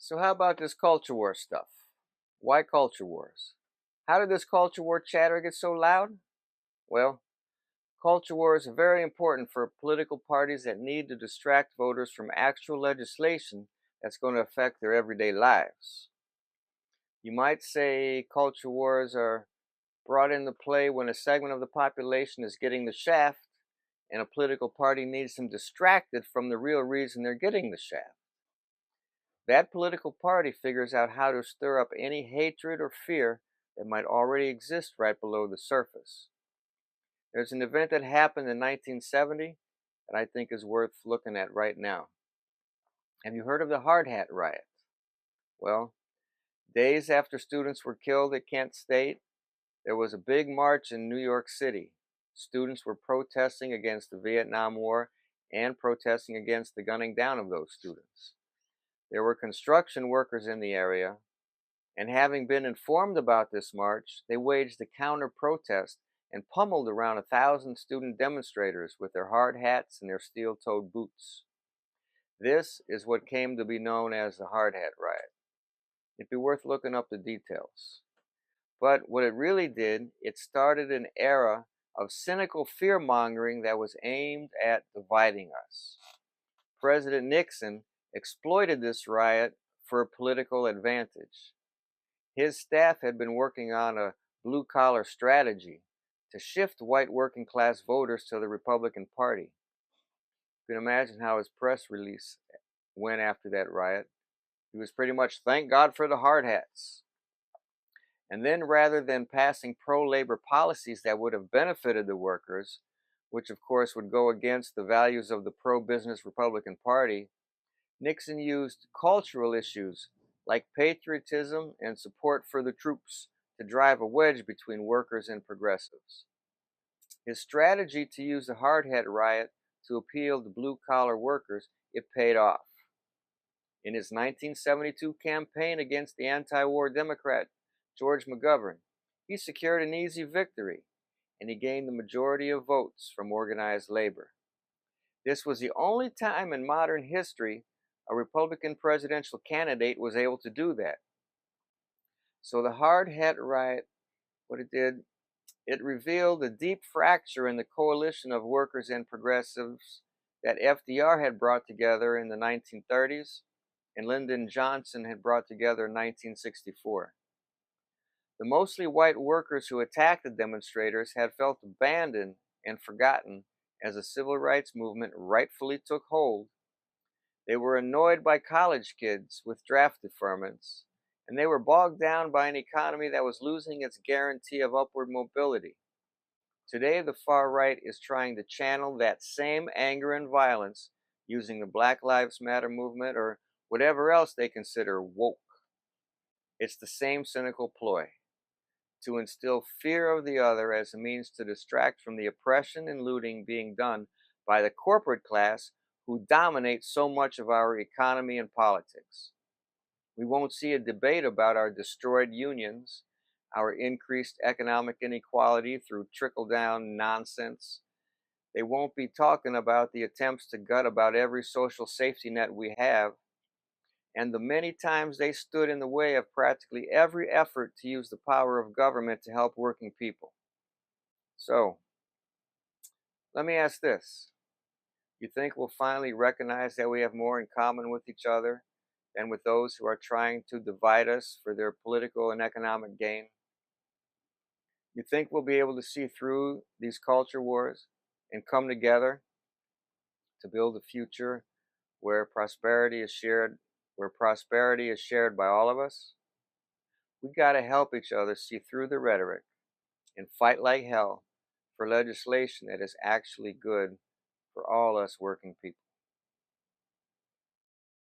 So how about this culture war stuff? Why culture wars? How did this culture war chatter get so loud? Well, culture wars are very important for political parties that need to distract voters from actual legislation that's going to affect their everyday lives. You might say culture wars are brought into play when a segment of the population is getting the shaft and a political party needs them distracted from the real reason they're getting the shaft. That political party figures out how to stir up any hatred or fear that might already exist right below the surface. There's an event that happened in 1970 that I think is worth looking at right now. Have you heard of the Hard Hat Riot? Well, days after students were killed at Kent State, there was a big march in New York City. Students were protesting against the Vietnam War and protesting against the gunning down of those students. There were construction workers in the area, and having been informed about this march, they waged a counter protest and pummeled around 1,000 student demonstrators with their hard hats and their steel toed boots. This is what came to be known as the Hard Hat Riot. It'd be worth looking up the details. But what it really did, it started an era of cynical fear mongering that was aimed at dividing us. President Nixon exploited this riot for a political advantage. His staff had been working on a blue collar strategy to shift white working class voters to the Republican Party. You can imagine how his press release went after that riot. He was pretty much, thank God for the hard hats. And then, rather than passing pro labor policies that would have benefited the workers, which of course would go against the values of the pro business Republican Party, Nixon used cultural issues like patriotism and support for the troops to drive a wedge between workers and progressives. His strategy to use the Hard Hat Riot to appeal to blue collar workers, it paid off. In his 1972 campaign against the anti-war Democrat George McGovern, he secured an easy victory, and he gained the majority of votes from organized labor. This was the only time in modern history a Republican presidential candidate was able to do that. So the Hard Hat Riot, what it did, it revealed a deep fracture in the coalition of workers and progressives that FDR had brought together in the 1930s and Lyndon Johnson had brought together in 1964. The mostly white workers who attacked the demonstrators had felt abandoned and forgotten as the civil rights movement rightfully took hold. They were annoyed by college kids with draft deferments, and they were bogged down by an economy that was losing its guarantee of upward mobility. Today, the far right is trying to channel that same anger and violence using the Black Lives Matter movement or whatever else they consider woke. It's the same cynical ploy to instill fear of the other as a means to distract from the oppression and looting being done by the corporate class who dominate so much of our economy and politics. We won't see a debate about our destroyed unions, our increased economic inequality through trickle down nonsense. They won't be talking about the attempts to gut about every social safety net we have, and the many times they stood in the way of practically every effort to use the power of government to help working people. So, let me ask this. You think we'll finally recognize that we have more in common with each other than with those who are trying to divide us for their political and economic gain? You think we'll be able to see through these culture wars and come together to build a future where prosperity is shared by all of us? We got to help each other see through the rhetoric and fight like hell for legislation that is actually good for all us working people.